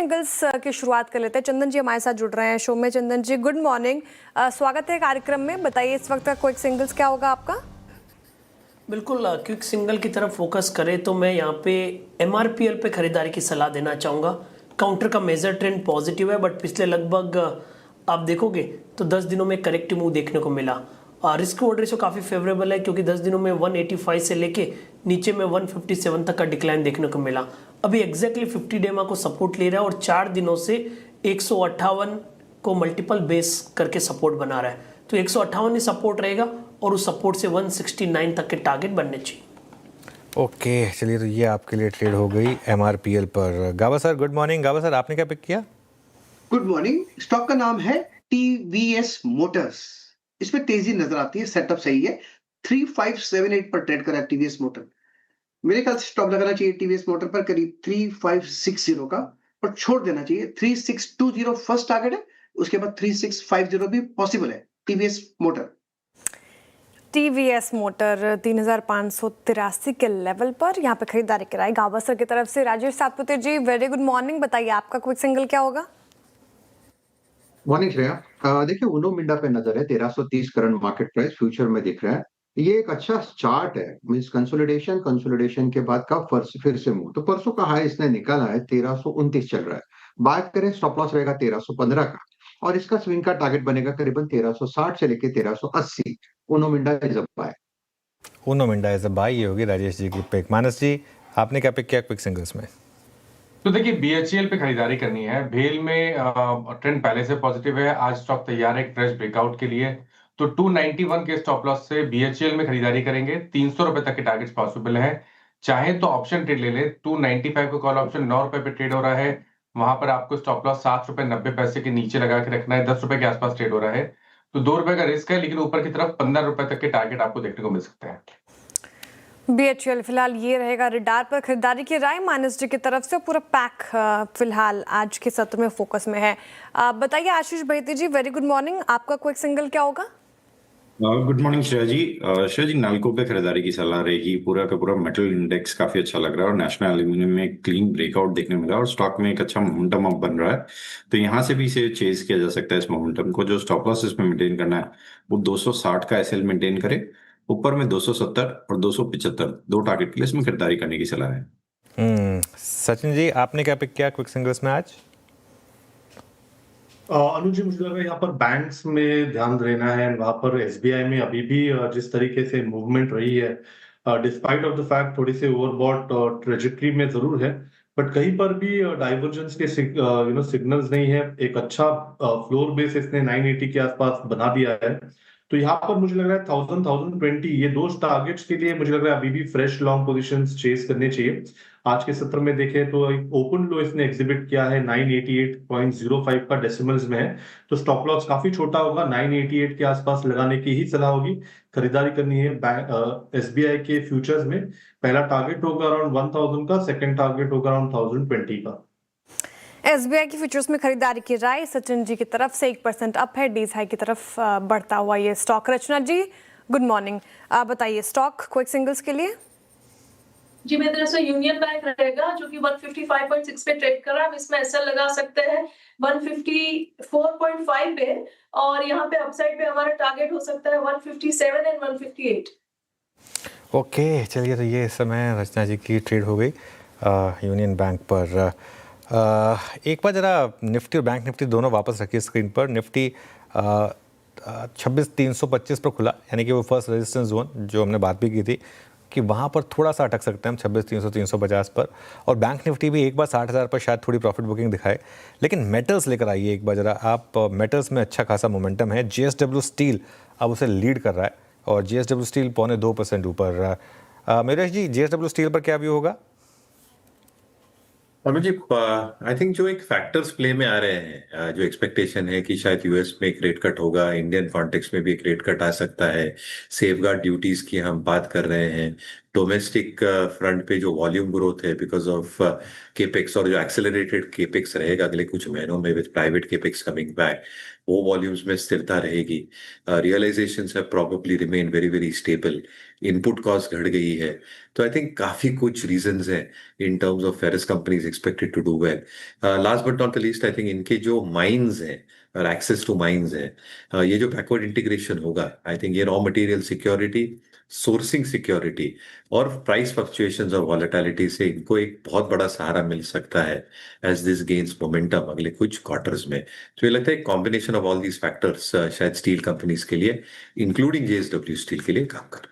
Singles की शुरुआत कर लेते हैं। चंदन जी हमारे साथ जुड़ रहे हैं शो में। चंदन जी गुड मॉर्निंग, स्वागत है कार्यक्रम में। बताइए इस वक्त का क्विक सिंगल्स क्या होगा आपका? बिल्कुल, क्विक सिंगल की तरफ फोकस करें तो मैं यहाँ पे MRPL पे खरीदारी की सलाह देना चाहूँगा। काउंटर का मेजर ट्रेंड पॉजिटिव है, बट पिछले लगभग आप देखोगे तो 10 दिनों में करेक्टिव मूव देखने को मिला। रिस्क रिवॉर्ड रेशियो काफ़ी फेवरेबल है, क्योंकि 10 दिनों में 185 से लेके नीचे में 157 तक का डिक्लाइन देखने को मिला। अभी एग्जैक्टली 50 डेमा को सपोर्ट ले रहा है और 4 दिनों से 158 को मल्टीपल बेस करके सपोर्ट बना रहा है। तो 158 ही सपोर्ट रहेगा और उस सपोर्ट से 169 तक के टारगेट बनने चाहिए। ओके, चलिए तो ये आपके लिए ट्रेड हो गई MRPL पर। गावा सर गुड मॉर्निंग। गावा सर आपने क्या पिक किया? Good morning. स्टॉक का नाम है TVS मोटर्स। इसमें तेजी नजर आती है, सेटअप सही है। 3578 पर ट्रेड करा TVS मोटर। मेरे ख्याल से स्टॉप लगाना चाहिए TVS मोटर पर करीब 3560 का, और छोड़ देना चाहिए 3620 फर्स्ट टारगेट है। उसके बाद 3650 भी पॉसिबल है TVS मोटर। TVS मोटर 3583 के लेवल पर यहाँ पे खरीदारी कराई गावा सर की तरफ से। राजेश सातपुते जी वेरी गुड मॉर्निंग, बताइए आपका क्विक सिंगल क्या होगा? मॉर्निंग श्रेया। देखिए उनो मिंडा पे नजर है। 1330 करंट मार्केट प्राइस फ्यूचर में दिख रहा है। ये एक अच्छा चार्ट है, मींस कंसोलिडेशन के बाद का फिर से मूव। तो परसों का हाई इसने निकाला है, 1329 चल रहा है। बाय करें, स्टॉप लॉस रहेगा 1315 का, और इसका स्विंग का टारगेट बनेगा करीबन 1360 से लेके 1380। Uno Minda is a buy. Uno Minda is a buy, ये होगी राजेश जी की पिक। मानस जी आपने क्या पिक किया क्विक सिंगल्स में? तो देखिए BHEL पे खरीदारी करनी है। भेल में ट्रेंड पहले से पॉजिटिव है। आज स्टॉक तैयार है एक फ्रेश ब्रेकआउट के लिए। तो 291 के स्टॉप लॉस से BHEL में खरीदारी करेंगे। 300 रुपए तक के टारगेट्स पॉसिबल है। चाहे तो ऑप्शन ट्रेड ले ले। 295 का कॉल ऑप्शन 9 रुपए पे ट्रेड हो रहा है। वहां पर आपको स्टॉप लॉस 7 रुपए 90 पैसे के नीचे लगा के रखना है। 10 रुपए के आसपास ट्रेड हो रहा है, तो 2 रुपए का रिस्क है, लेकिन ऊपर की तरफ 15 रुपए तक के टारगेट आपको देखने को मिल सकते हैं। BHEL फिलहाल ये रहेगा रिडार पर खरीदारी की राय मानस जी की तरफ से। पूरा पैक फिलहाल आज के सत्र में फोकस में है। बताइए आशीष बैती जी वेरी गुड मॉर्निंग, आपका क्विक सिंगल क्या होगा? गुड मॉर्निंग श्रेया जी। श्रेया जी नाल्को पे खरीदारी की सलाह रहेगी। पूरा का पूरा मेटल इंडेक्स काफी अच्छा लग रहा है और नेशनल एल्यूमिनियम में क्लीन ब्रेकआउट देखने मिला और स्टॉक में एक अच्छा मोमेंटम अप बन रहा है। तो यहाँ से भी इसे चेज किया जा सकता है इस मोमेंटम को। जो स्टॉप लॉस इसमें मेंटेन करना है वो 260 का SL मेंटेन करे। ऊपर में 270 और 275 दो टारगेट के लिए इसमें खरीदारी करने की सलाह है। सचिन जी आपने क्या पिक किया क्विक सिंगल्स में आज? अनुज जी मुझे लग रहा है यहाँ पर बैंक्स में ध्यान देना है। वहां पर SBI में अभी भी जिस तरीके से मूवमेंट रही है, डिस्पाइट ऑफ द फैक्ट थोड़ी सी ओवरबॉट ट्रेजेक्टरी में जरूर है, बट कहीं पर भी डाइवर्जेंस के सिग्नल्स नहीं है। एक अच्छा फ्लोर बेस इसने 980 के आसपास बना दिया है। तो यहाँ पर मुझे लग रहा है 1020 ये दो टारगेट्स के लिए मुझे लग रहा है अभी भी फ्रेश लॉन्ग पोजीशंस चेस करने चाहिए। आज के सत्र में देखें तो एक ओपन लो इसने एग्जिबिट किया है 988.05 का डेसिमल्स में है। तो स्टॉप लॉस काफी छोटा होगा, 988 के आसपास लगाने की ही सलाह होगी। खरीदारी करनी है SBI के फ्यूचर्स में। पहला टारगेट होगा अराउंड 1000 का, सेकंड टारगेट होगा अराउंड 1020 का। SBI की फ्यूचर्स में खरीदारी की राय सचिन जी की तरफ से। 1% अप है, डीज हाई की तरफ बढ़ता हुआ ये स्टॉक। रचना जी गुड मॉर्निंग, बताइए स्टॉक क्विक सिंगल्स के लिए। जी मेरी तरफ से यूनियन बैंक रहेगा जो कि 155.6 पे ट्रेड कर रहा है। इसमें ऐसा लगा सकते हैं 154.5 पे, और यहाँ पे अपसाइड पे हमारा टारगेट हो सकता है 157 एंड 158। ओके चलिए तो ये इस समय रचना जी की ट्रेड हो गई यूनियन बैंक पर। एक बार जरा निफ्टी और बैंक निफ्टी दोनों वापस रखिए स्क्रीन पर। निफ्टी 26,325 पर खुला, यानी कि वो फर्स्ट रेजिस्टेंस जोन जो हमने बात भी की थी कि वहाँ पर थोड़ा सा अटक सकते हैं हम 26,300 350 पर। और बैंक निफ्टी भी एक बार 60,000 पर शायद थोड़ी प्रॉफिट बुकिंग दिखाए। लेकिन मेटल्स लेकर आइए एक बार जरा आप। मेटल्स में अच्छा खासा मोमेंटम है। JSW स्टील अब उसे लीड कर रहा है और JSW स्टील 0.25% ऊपर। मेरेश जी JSW स्टील पर क्या व्यू होगा? अनुजी आई थिंक जो एक फैक्टर्स प्ले में आ रहे हैं, जो एक्सपेक्टेशन है कि शायद US में एक रेट कट होगा, इंडियन कॉन्टेक्स्ट में भी एक रेट कट आ सकता है। सेफगार्ड ड्यूटीज की हम बात कर रहे हैं। डोमेस्टिक फ्रंट पे जो वॉल्यूम ग्रोथ है बिकॉज ऑफ केपेक्स और जो एक्सेलरेटेड केपेक्स रहेगा अगले कुछ महीनों में with private capex coming back, वो वॉल्यूम्स में स्थिरता रहेगी। Realisations have probably remain very very stable. Input cost घट गई है, तो आई थिंक काफी कुछ रीजंस हैं in terms of ferrous companies expected to do well. Last but not the least, I think इनके जो माइंस हैं और एक्सेस टू माइंस है, ये जो बैकवर्ड इंटीग्रेशन होगा, आई थिंक ये raw material security, sourcing security और प्राइस फ्लक्चुएशंस और वॉलेटिलिटी से इनको एक बहुत बड़ा सहारा मिल सकता है एज दिस गेन्स मोमेंटम अगले कुछ क्वार्टर्स में। तो ये लगता है combination of all these factors शायद स्टील कंपनीज के लिए, इंक्लूडिंग जेएसडब्ल्यू स्टील के लिए काम कर।